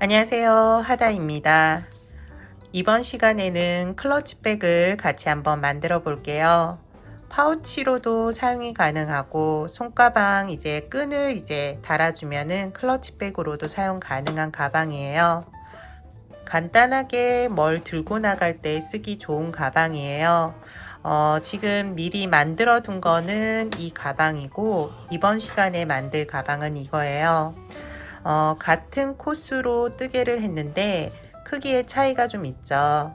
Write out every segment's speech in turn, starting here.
안녕하세요, 하다입니다. 이번 시간에는 클러치백을 같이 한번 만들어 볼게요. 파우치로도 사용이 가능하고 손가방 끈을 달아주면은 클러치백으로도 사용 가능한 가방이에요. 간단하게 뭘 들고 나갈 때 쓰기 좋은 가방이에요. 지금 미리 만들어 둔 거는 이 가방이고 이번 시간에 만들 가방은 이거예요. 같은 코스로 뜨개를 했는데 크기의 차이가 좀 있죠.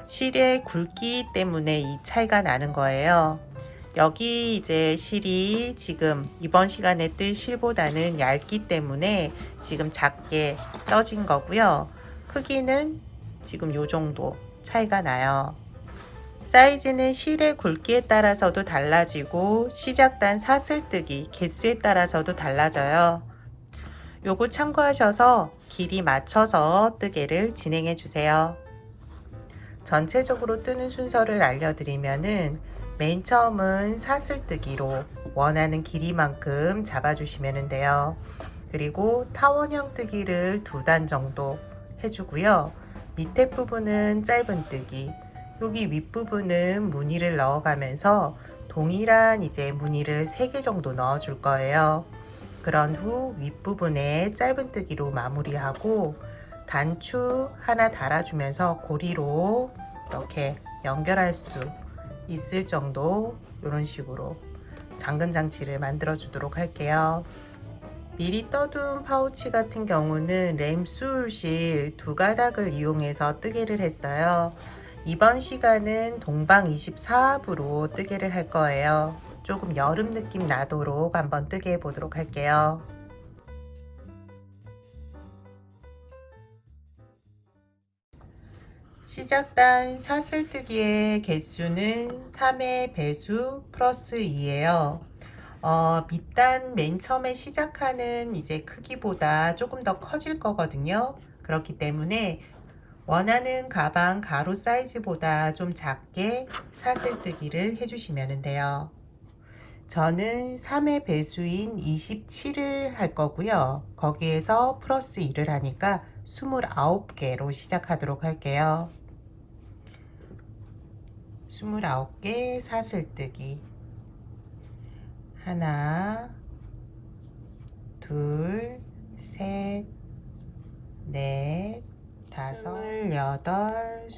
실의 굵기 때문에 이 차이가 나는 거예요. 여기 실이 지금 이번 시간에 뜰 실보다는 얇기 때문에 지금 작게 떠진 거고요. 크기는 지금 요 정도 차이가 나요. 사이즈는 실의 굵기에 따라서도 달라지고 시작단 사슬뜨기 개수에 따라서도 달라져요. 요거 참고하셔서 길이 맞춰서 뜨개를 진행해 주세요. 전체적으로 뜨는 순서를 알려드리면은 맨 처음은 사슬뜨기로 원하는 길이만큼 잡아주시면 돼요. 그리고 타원형 뜨기를 2단 정도 해주고요. 밑에 부분은 짧은 뜨기, 여기 윗부분은 무늬를 넣어가면서 동일한 무늬를 3개 정도 넣어줄 거예요. 그런 후 윗부분에 짧은 뜨기로 마무리하고 단추 하나 달아주면서 고리로 이렇게 연결할 수 있을 정도 이런 식으로 잠금 장치를 만들어 주도록 할게요. 미리 떠둔 파우치 같은 경우는 램술실 2가닥을 이용해서 뜨개를 했어요. 이번 시간은 동방 24합으로 뜨개를 할 거예요. 조금 여름 느낌 나도록 한번 뜨개 해 보도록 할게요. 시작단 사슬뜨기의 개수는 3의 배수 플러스 2예요. 밑단 맨 처음에 시작하는 크기보다 조금 더 커질 거거든요. 그렇기 때문에 원하는 가방 가로 사이즈보다 좀 작게 사슬뜨기를 해주시면 돼요. 저는 3의 배수인 27을 할 거고요. 거기에서 플러스 1을 하니까 29개로 시작하도록 할게요. 29개 사슬뜨기 하나, 둘, 셋, 넷, 다섯, 28,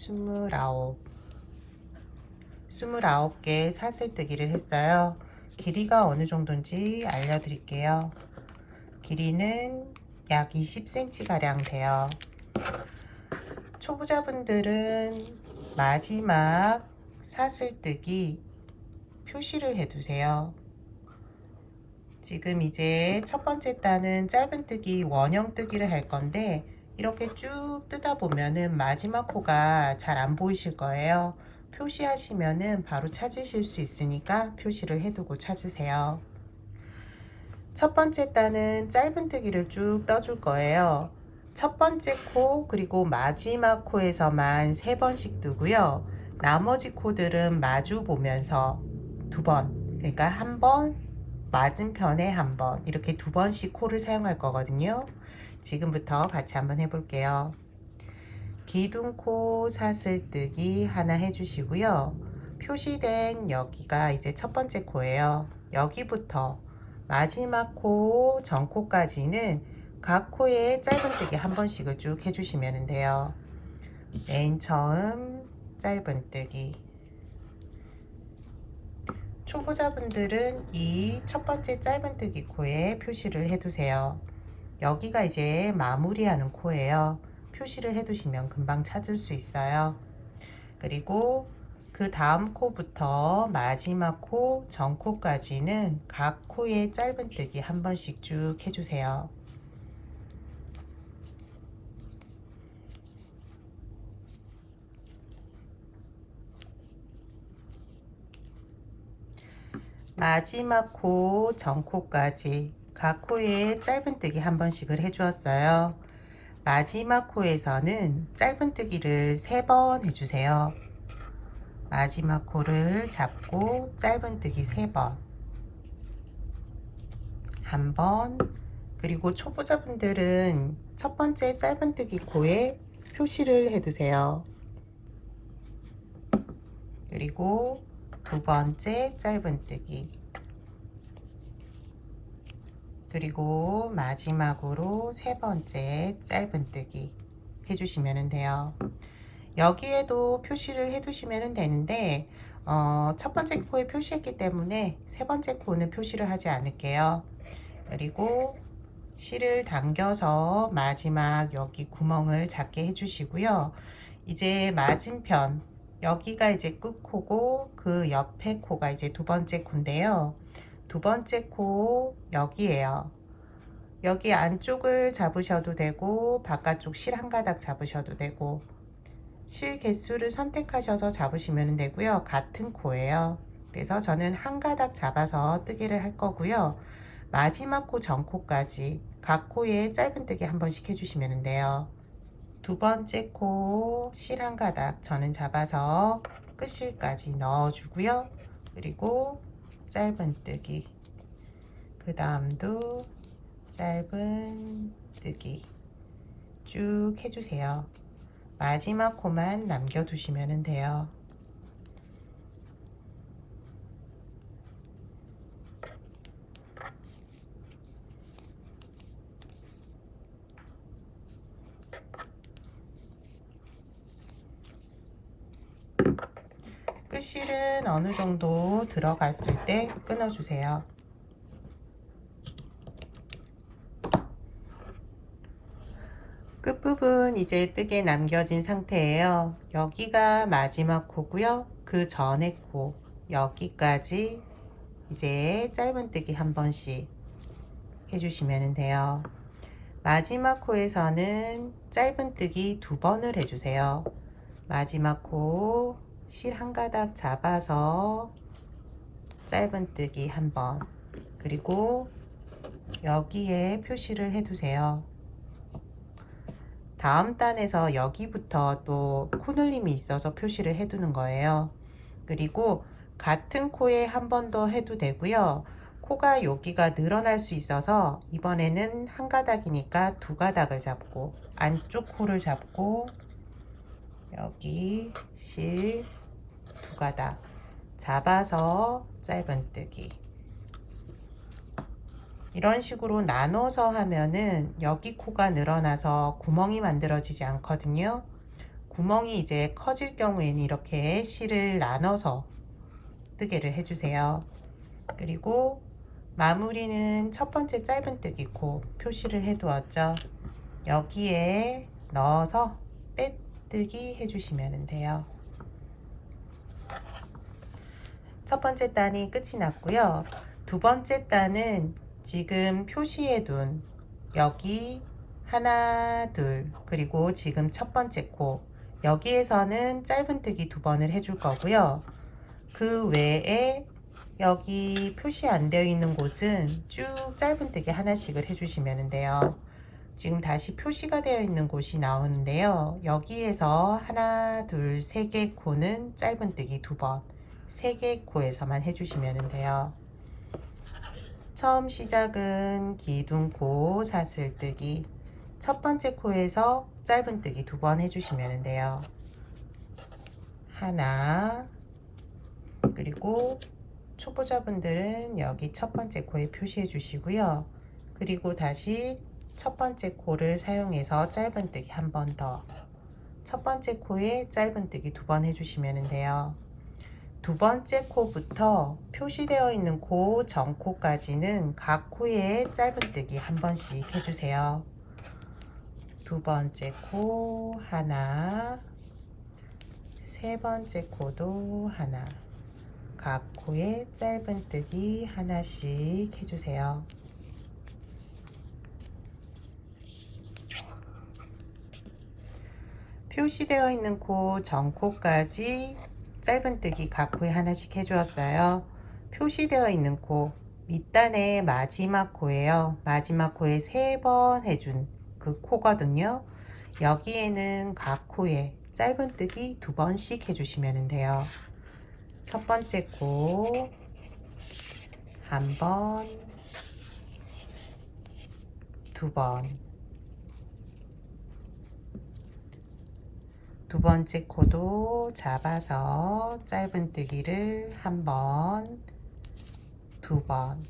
29개 사슬뜨기를 했어요. 길이가 어느 정도인지 알려드릴게요. 길이는 약 20cm 가량 돼요. 초보자분들은 마지막 사슬뜨기 표시를 해두세요. 지금 첫 번째 단은 짧은뜨기 원형뜨기를 할 건데 이렇게 쭉 뜨다 보면은 마지막 코가 잘 안 보이실 거예요. 표시하시면은 바로 찾으실 수 있으니까 표시를 해두고 찾으세요. 첫 번째 단은 짧은뜨기를 쭉 떠줄 거예요. 첫 번째 코 그리고 마지막 코에서만 3번씩 뜨고요. 나머지 코들은 마주 보면서 2번, 그러니까 한 번, 맞은편에 한 번, 이렇게 2번씩 코를 사용할 거거든요. 지금부터 같이 한번 해볼게요. 기둥코 사슬뜨기 하나 해주시고요. 표시된 여기가 첫 번째 코예요. 여기부터 마지막 코 전코까지는 각 코에 짧은뜨기 한 번씩을 쭉 해주시면 돼요. 맨 처음 짧은뜨기. 초보자분들은 이 첫 번째 짧은뜨기 코에 표시를 해두세요. 여기가 마무리하는 코예요. 표시를 해두시면 금방 찾을 수 있어요. 그리고 그 다음 코부터 마지막 코 전코까지는 각 코에 짧은뜨기 한 번씩 쭉 해주세요. 마지막 코 전코까지 각 코에 짧은뜨기 한 번씩을 해주었어요. 마지막 코에서는 짧은뜨기를 3번 해주세요. 마지막 코를 잡고 짧은뜨기 3번, 한 번, 그리고 초보자분들은 첫 번째 짧은뜨기 코에 표시를 해두세요. 그리고 두 번째 짧은뜨기, 그리고 마지막으로 세 번째 짧은뜨기 해주시면 돼요. 여기에도 표시를 해두시면 되는데 첫 번째 코에 표시했기 때문에 세 번째 코는 표시를 하지 않을게요. 그리고 실을 당겨서 마지막 여기 구멍을 작게 해주시고요. 이제 맞은편 여기가 이제 끝코고 그 옆에 코가 이제 두 번째 코인데요. 두 번째 코 여기에요. 여기 안쪽을 잡으셔도 되고 바깥쪽 실 한 가닥 잡으셔도 되고, 실 개수를 선택하셔서 잡으시면 되고요. 같은 코예요. 그래서 저는 한 가닥 잡아서 뜨개를 할 거고요. 마지막 코 전코까지 각 코에 짧은뜨기 한 번씩 해주시면 돼요. 두 번째 코 실 한 가닥 저는 잡아서 끝실까지 넣어주고요. 그리고 짧은뜨기, 그 다음도 짧은뜨기 쭉 해주세요. 마지막 코만 남겨두시면 돼요. 끝실은 어느 정도 들어갔을 때 끊어주세요. 끝부분 이제 뜨개 남겨진 상태예요. 여기가 마지막 코고요. 그 전에 코 여기까지 이제 짧은뜨기 한 번씩 해주시면 돼요. 마지막 코에서는 짧은뜨기 두 번을 해주세요. 마지막 코 실 한 가닥 잡아서 짧은뜨기 한 번, 그리고 여기에 표시를 해두세요. 다음 단에서 여기부터 또 코늘림이 있어서 표시를 해두는 거예요. 그리고 같은 코에 한 번 더 해도 되고요. 코가 여기가 늘어날 수 있어서 이번에는 한 가닥이니까 두 가닥을 잡고 안쪽 코를 잡고 여기 실 두 가닥 잡아서 짧은뜨기, 이런 식으로 나눠서 하면은 여기 코가 늘어나서 구멍이 만들어지지 않거든요. 구멍이 이제 커질 경우에는 이렇게 실을 나눠서 뜨개를 해주세요. 그리고 마무리는 첫 번째 짧은뜨기 코 표시를 해두었죠. 여기에 넣어서 빼뜨기 해주시면 돼요. 첫 번째 단이 끝이 났고요. 두 번째 단은 지금 표시해둔 여기 하나, 둘, 그리고 지금 첫 번째 코 여기에서는 짧은뜨기 두 번을 해줄 거고요. 그 외에 여기 표시 안 되어 있는 곳은 쭉 짧은뜨기 하나씩을 해주시면 돼요. 지금 다시 표시가 되어 있는 곳이 나오는데요. 여기에서 하나, 둘, 세 개 코는 짧은뜨기 두 번, 세 개 코에서만 해주시면 돼요. 처음 시작은 기둥코 사슬뜨기, 첫 번째 코에서 짧은뜨기 두 번 해주시면 돼요. 하나, 그리고 초보자분들은 여기 첫 번째 코에 표시해 주시고요. 그리고 다시 첫 번째 코를 사용해서 짧은뜨기 한 번 더, 첫 번째 코에 짧은뜨기 두 번 해주시면 돼요. 두 번째 코부터 표시되어 있는 코 전코까지는 각 코에 짧은뜨기 한 번씩 해주세요. 두 번째 코 하나, 세 번째 코도 하나, 각 코에 짧은뜨기 하나씩 해주세요. 표시되어 있는 코 전코까지 짧은뜨기 각 코에 하나씩 해주었어요. 표시되어 있는 코 밑단의 마지막 코예요. 마지막 코에 세 번 해준 그 코거든요. 여기에는 각 코에 짧은뜨기 두 번씩 해주시면 돼요. 첫 번째 코 한 번, 두 번, 두 번째 코도 잡아서 짧은뜨기를 한 번, 두 번,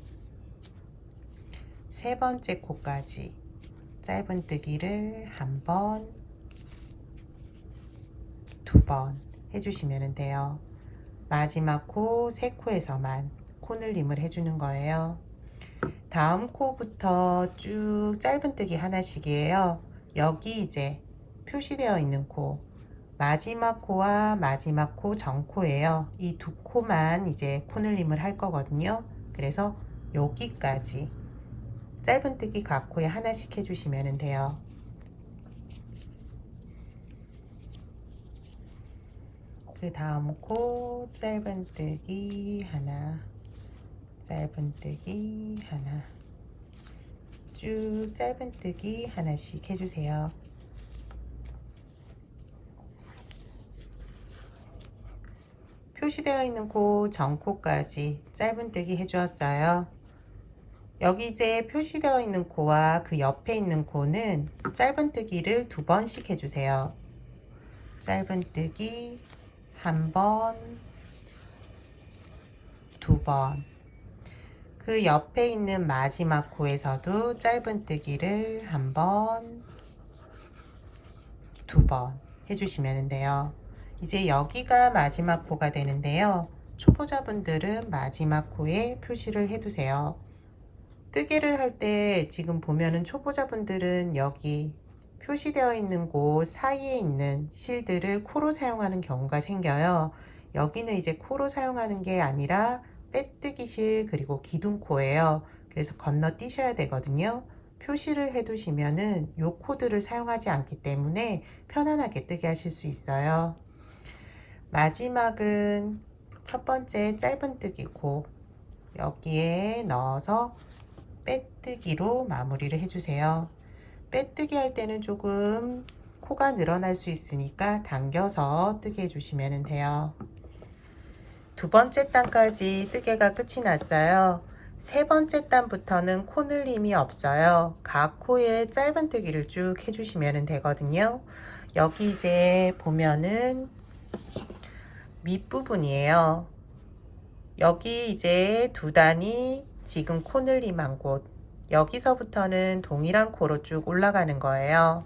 세 번째 코까지 짧은뜨기를 한 번, 두 번 해주시면 돼요. 마지막 코 세 코에서만 코늘림을 해주는 거예요. 다음 코부터 쭉 짧은뜨기 하나씩이에요. 여기 이제 표시되어 있는 코, 마지막 코와 마지막 코 정코예요. 이 두 코만 이제 코늘림을 할 거거든요. 그래서 여기까지 짧은뜨기 각 코에 하나씩 해주시면 돼요. 그 다음 코 짧은뜨기 하나, 짧은뜨기 하나, 쭉 짧은뜨기 하나씩 해주세요. 표시되어 있는 코 정코까지 짧은뜨기 해주었어요. 여기 이제 표시되어 있는 코와 그 옆에 있는 코는 짧은뜨기를 두 번씩 해주세요. 짧은뜨기 한 번, 두 번. 그 옆에 있는 마지막 코에서도 짧은뜨기를 한 번, 두 번 해주시면 돼요. 이제 여기가 마지막 코가 되는데요. 초보자분들은 마지막 코에 표시를 해두세요. 뜨개를 할 때 지금 보면은 초보자분들은 여기 표시되어 있는 곳 사이에 있는 실들을 코로 사용하는 경우가 생겨요. 여기는 이제 코로 사용하는 게 아니라 빼뜨기 실 그리고 기둥코예요. 그래서 건너뛰셔야 되거든요. 표시를 해 두시면은 요 코드를 사용하지 않기 때문에 편안하게 뜨게 하실 수 있어요. 마지막은 첫 번째 짧은뜨기 코 여기에 넣어서 빼뜨기로 마무리를 해주세요. 빼뜨기 할 때는 조금 코가 늘어날 수 있으니까 당겨서 뜨게 해주시면 돼요. 두 번째 단까지 뜨개가 끝이 났어요. 세 번째 단부터는 코늘림이 없어요. 각 코에 짧은뜨기를 쭉 해주시면 되거든요. 여기 이제 보면은 밑부분이에요. 여기 이제 두 단이 지금 코늘림한 곳, 여기서부터는 동일한 코로 쭉 올라가는 거예요.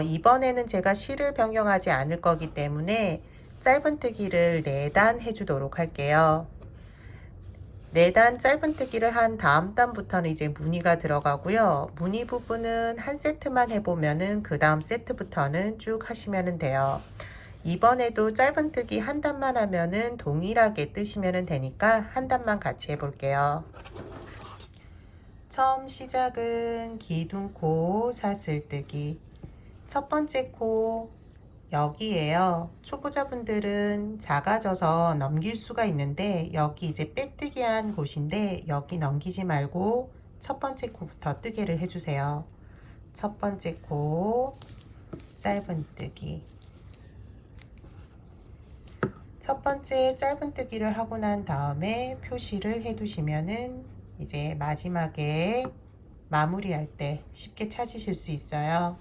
이번에는 제가 실을 변경하지 않을 거기 때문에 짧은뜨기를 4단 해주도록 할게요. 4단 짧은뜨기를 한 다음 단부터는 이제 무늬가 들어가고요. 무늬 부분은 한 세트만 해보면은 그 다음 세트부터는 쭉 하시면 돼요. 이번에도 짧은뜨기 한 단만 하면은 동일하게 뜨시면 되니까 한 단만 같이 해볼게요. 처음 시작은 기둥코 사슬뜨기. 첫 번째 코 여기에요. 초보자분들은 작아져서 넘길 수가 있는데 여기 이제 빼뜨기 한 곳인데 여기 넘기지 말고 첫 번째 코부터 뜨개를 해주세요. 첫 번째 코 짧은뜨기. 첫 번째 짧은뜨기를 하고 난 다음에 표시를 해 두시면은 이제 마지막에 마무리할 때 쉽게 찾으실 수 있어요.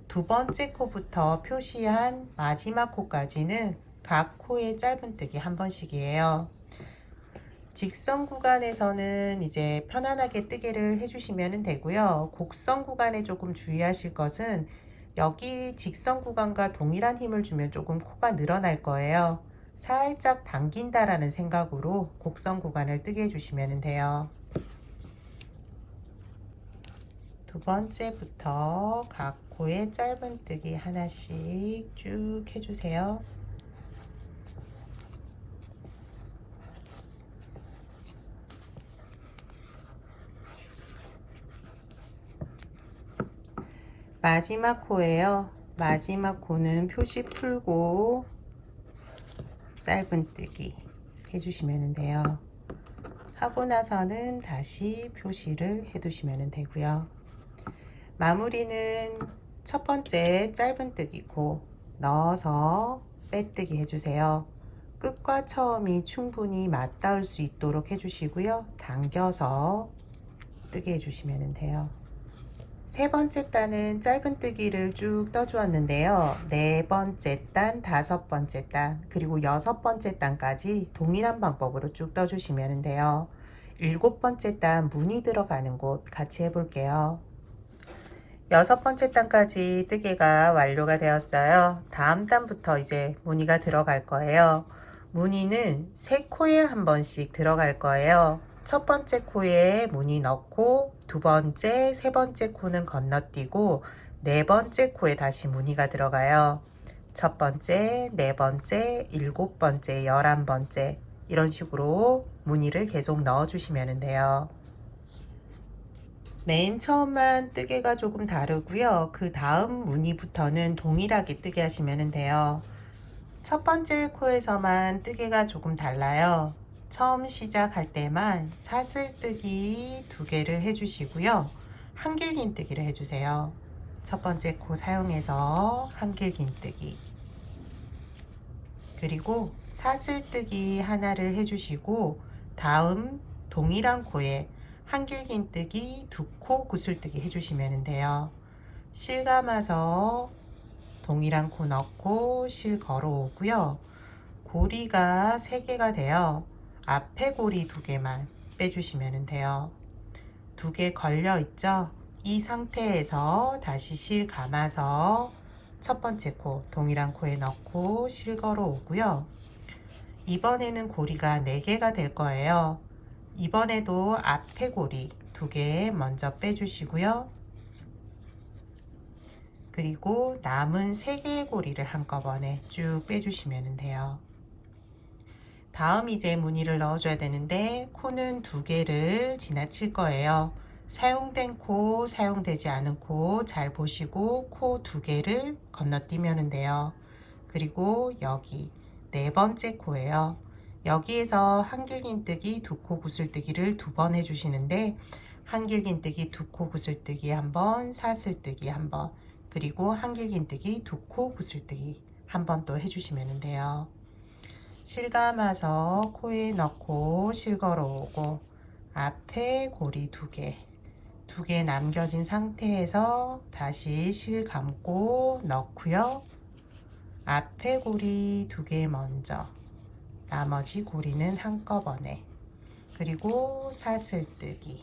두 번째 코부터 표시한 마지막 코까지는 각 코에 짧은뜨기 한 번씩이에요. 직선 구간에서는 이제 편안하게 뜨개를 해주시면 되고요. 곡선 구간에 조금 주의하실 것은 여기 직선 구간과 동일한 힘을 주면 조금 코가 늘어날 거예요. 살짝 당긴다라는 생각으로 곡선 구간을 뜨게 해주시면 돼요. 두 번째부터 각 코에 짧은뜨기 하나씩 쭉 해주세요. 마지막 코예요. 마지막 코는 표시 풀고 짧은뜨기 해주시면 돼요. 하고 나서는 다시 표시를 해두시면 되고요. 마무리는 첫 번째 짧은뜨기 코 넣어서 빼뜨기 해주세요. 끝과 처음이 충분히 맞닿을 수 있도록 해주시고요. 당겨서 뜨게 해주시면 돼요. 세 번째 단은 짧은뜨기를 쭉 떠주었는데요. 네 번째 단, 다섯 번째 단, 그리고 여섯 번째 단까지 동일한 방법으로 쭉 떠주시면 돼요. 일곱 번째 단 무늬 들어가는 곳 같이 해볼게요. 여섯 번째 단까지 뜨개가 완료가 되었어요. 다음 단부터 이제 무늬가 들어갈 거예요. 무늬는 세 코에 한 번씩 들어갈 거예요. 첫 번째 코에 무늬 넣고 두 번째, 세 번째 코는 건너뛰고 네 번째 코에 다시 무늬가 들어가요. 첫 번째, 네 번째, 일곱 번째, 11번째 이런 식으로 무늬를 계속 넣어 주시면 돼요. 맨 처음만 뜨개가 조금 다르고요. 그 다음 무늬부터는 동일하게 뜨게 하시면 돼요. 첫 번째 코에서만 뜨개가 조금 달라요. 처음 시작할 때만 사슬뜨기 2개를 해주시고요. 한길긴 뜨기를 해주세요. 첫 번째 코 사용해서 한길긴 뜨기, 그리고 사슬뜨기 하나를 해주시고 다음 동일한 코에 한길긴 뜨기 2코 구슬뜨기 해주시면 돼요. 실 감아서 동일한 코 넣고 실 걸어오고요. 고리가 3개가 돼요. 앞에 고리 2개만 빼주시면 돼요. 2개 걸려 있죠? 이 상태에서 다시 실 감아서 첫 번째 코 동일한 코에 넣고 실 걸어 오고요. 이번에는 고리가 4개가 될 거예요. 이번에도 앞에 고리 2개 먼저 빼주시고요. 그리고 남은 3개의 고리를 한꺼번에 쭉 빼주시면 돼요. 다음 이제 무늬를 넣어줘야 되는데 코는 2개를 지나칠 거예요. 사용된 코, 사용되지 않은 코 잘 보시고 코 2개를 건너뛰면 돼요. 그리고 여기 네 번째 코예요. 여기에서 한길긴뜨기 2코 구슬뜨기를 2번 해주시는데 한길긴뜨기 2코 구슬뜨기 1번, 사슬뜨기 1번, 그리고 한길긴뜨기 2코 구슬뜨기 1번 또 해주시면 돼요. 실 감아서 코에 넣고 실 걸어오고 앞에 고리 2개 남겨진 상태에서 다시 실 감고 넣고요. 앞에 고리 2개 먼저, 나머지 고리는 한꺼번에, 그리고 사슬뜨기,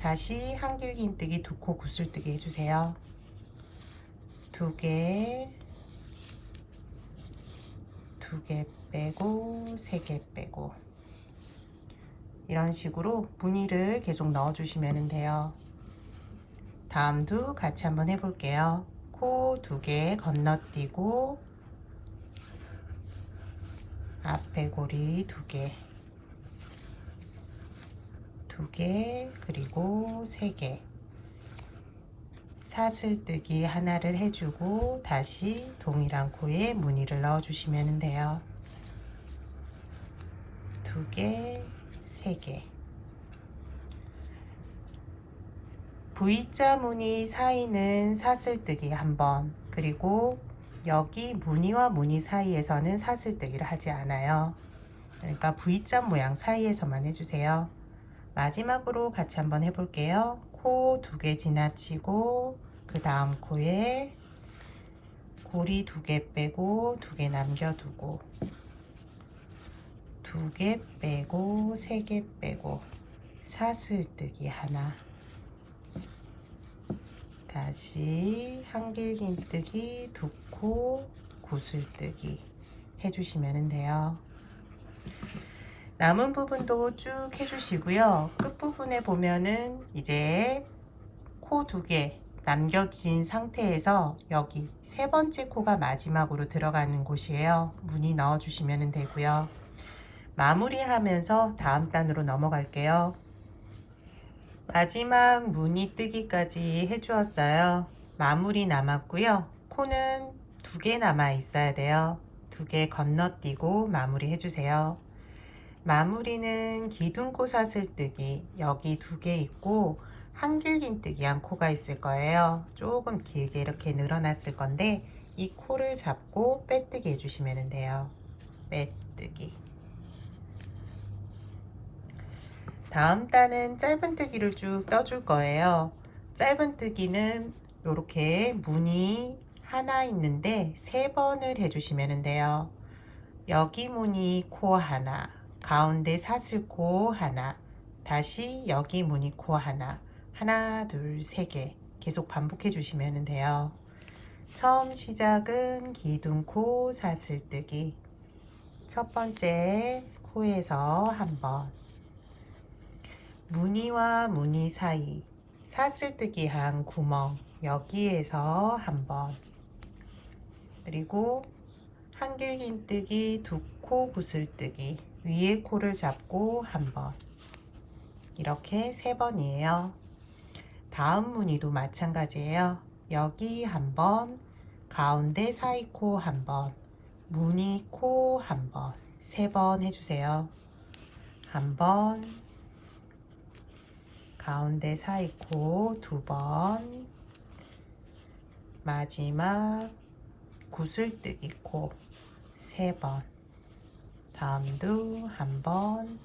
다시 한길긴뜨기 2코 구슬뜨기 해주세요. 2개 빼고 3개 빼고 이런 식으로 무늬를 계속 넣어 주시면 돼요. 다음도 같이 한번 해볼게요. 코 2개 건너뛰고 앞에 고리 2개, 그리고 3개, 사슬뜨기 하나를 해주고 다시 동일한 코에 무늬를 넣어 주시면 돼요. 2개, 3개. V자 무늬 사이는 사슬뜨기 1번, 그리고 여기 무늬와 무늬 사이에서는 사슬뜨기를 하지 않아요. 그러니까 V자 모양 사이에서만 해주세요. 마지막으로 같이 한번 해볼게요. 코 2개 지나치고 그 다음 코에 고리 2개 빼고 2개 남겨두고 2개 빼고 3개 빼고 사슬뜨기 하나, 다시 한길긴뜨기 2코 구슬뜨기 해주시면 돼요. 남은 부분도 쭉 해주시고요. 끝부분에 보면은 이제 코 2개 남겨진 상태에서 여기 세 번째 코가 마지막으로 들어가는 곳이에요. 무늬 넣어 주시면 되고요. 마무리하면서 다음 단으로 넘어갈게요. 마지막 무늬 뜨기까지 해주었어요. 마무리 남았고요. 코는 2개 남아 있어야 돼요. 2개 건너뛰고 마무리 해주세요. 마무리는 기둥코 사슬뜨기 여기 2개 있고 한길긴뜨기 한 코가 있을 거예요. 조금 길게 이렇게 늘어났을 건데 이 코를 잡고 빼뜨기 해주시면 돼요. 빼뜨기. 다음 단은 짧은뜨기를 쭉 떠줄 거예요. 짧은뜨기는 이렇게 무늬 하나 있는데 3번을 해주시면 돼요. 여기 무늬 코 하나, 가운데 사슬코 하나, 다시 여기 무늬 코 하나, 하나, 둘, 3개 계속 반복해 주시면 돼요. 처음 시작은 기둥코 사슬뜨기. 첫 번째 코에서 한번, 무늬와 무늬 사이 사슬뜨기 한 구멍, 여기에서 한번, 그리고 한길긴뜨기, 두 코 구슬뜨기, 위에 코를 잡고 한번, 이렇게 3번이에요. 다음 무늬도 마찬가지예요. 여기 한번, 가운데 사이 코 한번, 무늬 코 한번, 3번 해주세요. 한번, 가운데 사이 코 2번, 마지막 구슬뜨기 코 3번, 다음도 한번,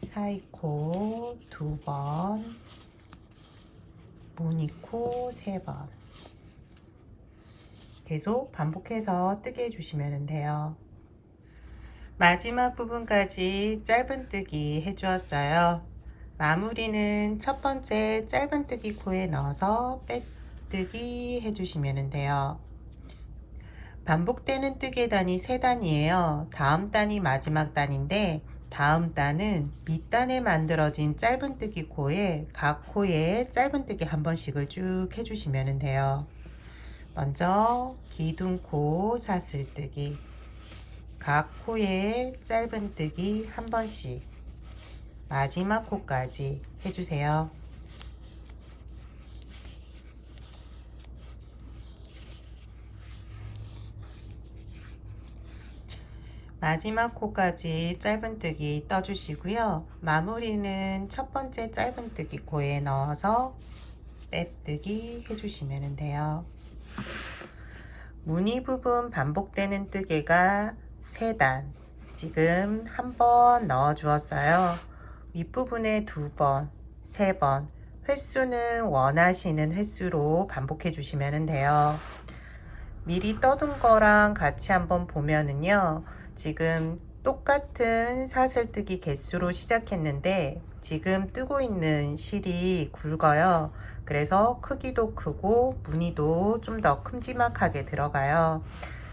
사이 코 2번, 무늬 코 3번 계속 반복해서 뜨게 해주시면 돼요. 마지막 부분까지 짧은뜨기 해주었어요. 마무리는 첫 번째 짧은뜨기 코에 넣어서 빼뜨기 해주시면 돼요. 반복되는 뜨개 단이 3단이에요. 다음 단이 마지막 단인데, 다음 단은 밑단에 만들어진 짧은뜨기 코에 각 코에 짧은뜨기 한 번씩을 쭉 해주시면 돼요. 먼저 기둥코 사슬뜨기, 각 코에 짧은뜨기 한 번씩, 마지막 코까지 해주세요. 마지막 코까지 짧은뜨기 떠주시고요. 마무리는 첫 번째 짧은뜨기 코에 넣어서 빼뜨기 해주시면 돼요. 무늬 부분 반복되는 뜨개가 3단, 지금 한 번 넣어 주었어요. 윗부분에 2번, 3번, 횟수는 원하시는 횟수로 반복해 주시면 돼요. 미리 떠둔 거랑 같이 한번 보면은요, 지금 똑같은 사슬뜨기 개수로 시작했는데 지금 뜨고 있는 실이 굵어요. 그래서 크기도 크고 무늬도 좀 더 큼지막하게 들어가요.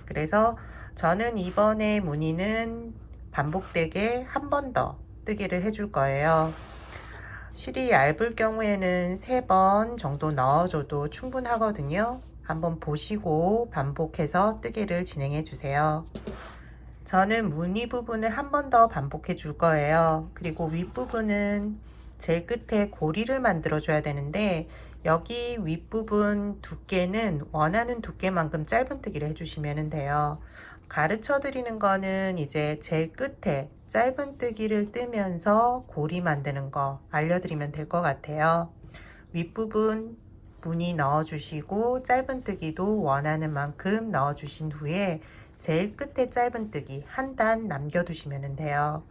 그래서 저는 이번에 무늬는 반복되게 한 번 더 뜨기를 해줄 거예요. 실이 얇을 경우에는 3번 정도 넣어줘도 충분하거든요. 한번 보시고 반복해서 뜨기를 진행해 주세요. 저는 무늬 부분을 한 번 더 반복해 줄 거예요. 그리고 윗부분은 제일 끝에 고리를 만들어 줘야 되는데, 여기 윗부분 두께는 원하는 두께만큼 짧은뜨기를 해주시면 돼요. 가르쳐 드리는 거는 이제 제일 끝에 짧은뜨기를 뜨면서 고리 만드는 거 알려드리면 될 것 같아요. 윗부분 무늬 넣어 주시고 짧은뜨기도 원하는 만큼 넣어 주신 후에 제일 끝에 짧은뜨기 한 단 남겨 두시면 돼요.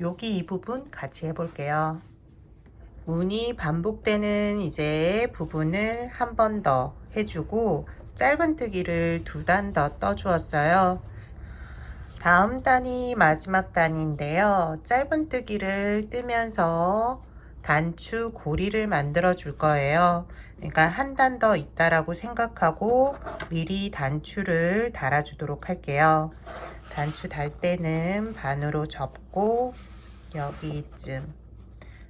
여기 이 부분 같이 해볼게요. 무늬 반복되는 이제 부분을 한 번 더 해주고 짧은뜨기를 2단 더 떠 주었어요. 다음 단이 마지막 단인데요. 짧은뜨기를 뜨면서 단추 고리를 만들어 줄 거예요. 그러니까 한 단 더 있다라고 생각하고 미리 단추를 달아 주도록 할게요. 단추 달 때는 반으로 접고 여기쯤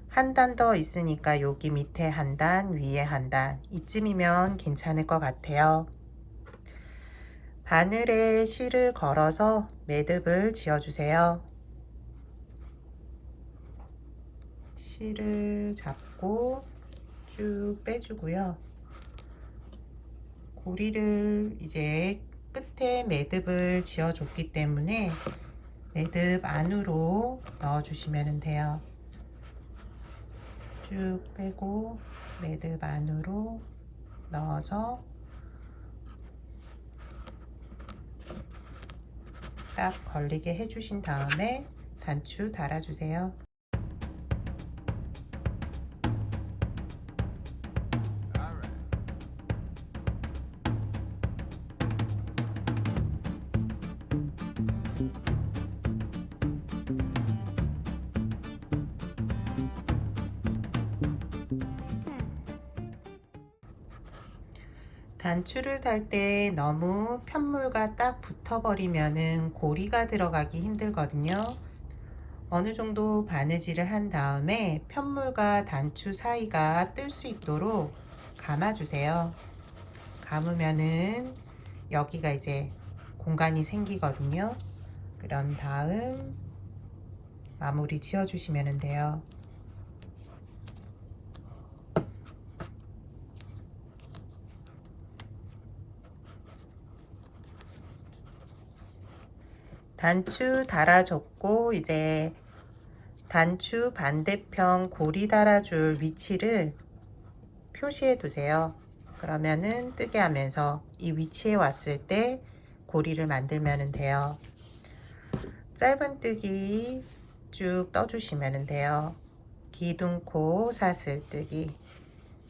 한 단 더 있으니까 여기 밑에 한 단, 위에 한 단, 이쯤이면 괜찮을 것 같아요. 바늘에 실을 걸어서 매듭을 지어주세요. 실을 잡고 쭉 빼주고요. 고리를 이제 끝에 매듭을 지어줬기 때문에 매듭 안으로 넣어주시면 돼요. 쭉 빼고 매듭 안으로 넣어서 딱 걸리게 해주신 다음에 단추 달아주세요. 단추를 달 때 너무 편물과 딱 붙어버리면은 고리가 들어가기 힘들거든요. 어느 정도 바느질을 한 다음에 편물과 단추 사이가 뜰 수 있도록 감아주세요. 감으면은 여기가 이제 공간이 생기거든요. 그런 다음 마무리 지어주시면 돼요. 단추 달아줬고 이제 단추 반대편 고리 달아줄 위치를 표시해 두세요. 그러면은 뜨게 하면서 이 위치에 왔을 때 고리를 만들면 돼요. 짧은뜨기 쭉 떠주시면 돼요. 기둥코 사슬뜨기,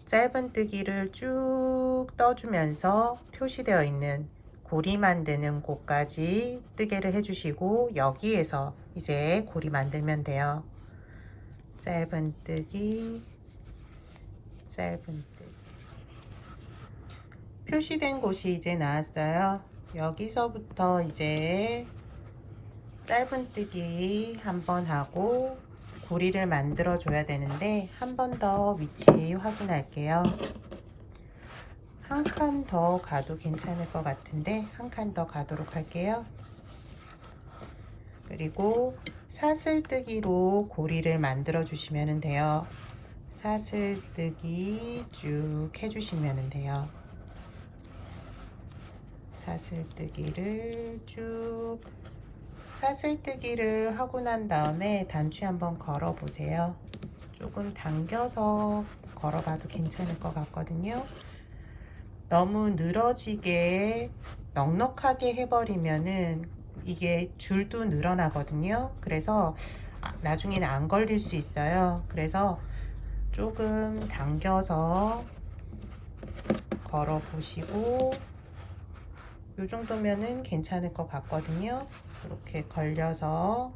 짧은뜨기를 쭉 떠주면서 표시되어 있는 고리 만드는 곳까지 뜨개를 해주시고 여기에서 이제 고리 만들면 돼요. 짧은뜨기, 짧은뜨기. 표시된 곳이 이제 나왔어요. 여기서부터 이제 짧은뜨기 한번 하고 고리를 만들어 줘야 되는데 한 번 더 위치 확인할게요. 한 칸 더 가도 괜찮을 것 같은데 한 칸 더 가도록 할게요. 그리고 사슬뜨기로 고리를 만들어 주시면 돼요. 사슬뜨기 쭉 해주시면 돼요. 사슬뜨기를 쭉, 사슬뜨기를 하고 난 다음에 단추 한번 걸어 보세요. 조금 당겨서 걸어봐도 괜찮을 것 같거든요. 너무 늘어지게 넉넉하게 해버리면은 이게 줄도 늘어나거든요. 그래서 나중에는 안 걸릴 수 있어요. 그래서 조금 당겨서 걸어 보시고 이 정도면은 괜찮을 것 같거든요. 이렇게 걸려서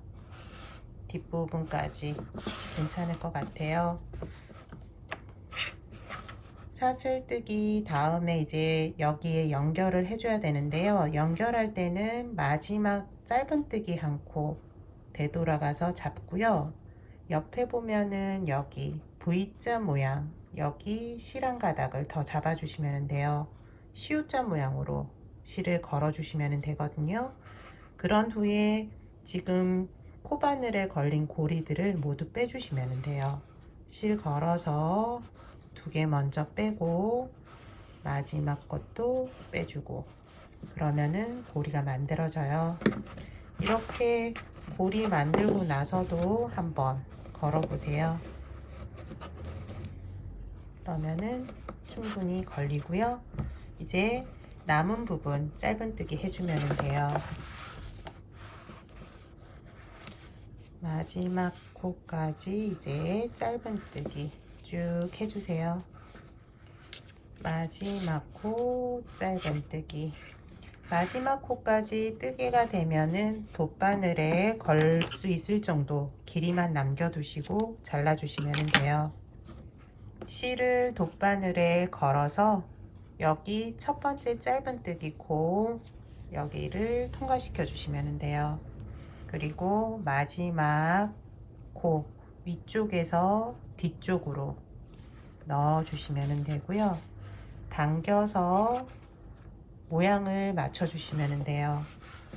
뒷부분까지 괜찮을 것 같아요. 사슬뜨기 다음에 이제 여기에 연결을 해줘야 되는데요. 연결할 때는 마지막 짧은뜨기 한 코 되돌아가서 잡고요. 옆에 보면은 여기 V자 모양, 여기 실 한 가닥을 더 잡아주시면 돼요. 시옷자 모양으로 실을 걸어주시면 되거든요. 그런 후에 지금 코바늘에 걸린 고리들을 모두 빼주시면 돼요. 실 걸어서 두 개 먼저 빼고 마지막 것도 빼주고 그러면은 고리가 만들어져요. 이렇게 고리 만들고 나서도 한번 걸어 보세요. 그러면은 충분히 걸리고요. 이제 남은 부분 짧은뜨기 해주면 돼요. 마지막 코까지 이제 짧은뜨기 쭉 해주세요. 마지막 코 짧은뜨기. 마지막 코까지 뜨개가 되면은 돗바늘에 걸 수 있을 정도 길이만 남겨두시고 잘라주시면 돼요. 실을 돗바늘에 걸어서 여기 첫 번째 짧은뜨기 코 여기를 통과시켜 주시면 돼요. 그리고 마지막 코 위쪽에서 뒤쪽으로 넣어 주시면 되고요. 당겨서 모양을 맞춰 주시면 돼요.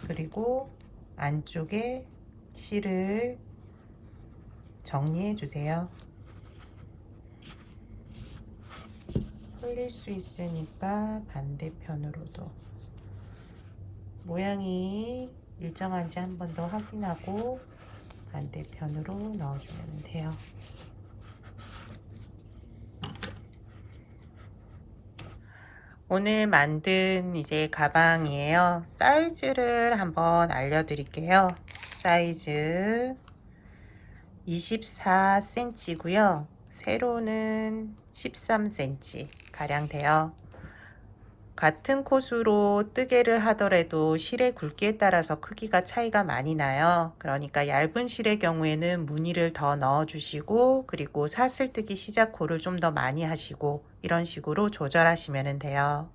그리고 안쪽에 실을 정리해 주세요. 흘릴 수 있으니까 반대편으로도 모양이 일정한지 한 번 더 확인하고 반대편으로 넣어주면 돼요. 오늘 만든 이제 가방이에요. 사이즈를 한번 알려드릴게요. 사이즈 24cm고요. 세로는 13cm 가량 돼요. 같은 코수로 뜨개를 하더라도 실의 굵기에 따라서 크기가 차이가 많이 나요. 그러니까 얇은 실의 경우에는 무늬를 더 넣어 주시고, 그리고 사슬뜨기 시작호를 좀 더 많이 하시고, 이런 식으로 조절하시면 돼요.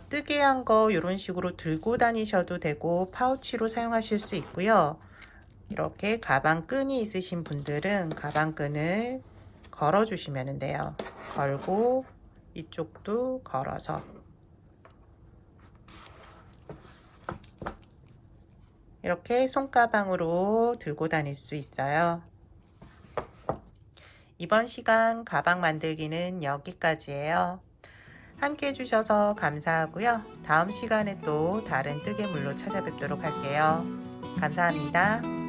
뜨개한 거 이런 식으로 들고 다니셔도 되고 파우치로 사용하실 수 있고요. 이렇게 가방 끈이 있으신 분들은 가방 끈을 걸어 주시면 돼요. 걸고 이쪽도 걸어서 이렇게 손가방으로 들고 다닐 수 있어요. 이번 시간 가방 만들기는 여기까지예요. 함께 해주셔서 감사하고요. 다음 시간에 또 다른 뜨개물로 찾아뵙도록 할게요. 감사합니다.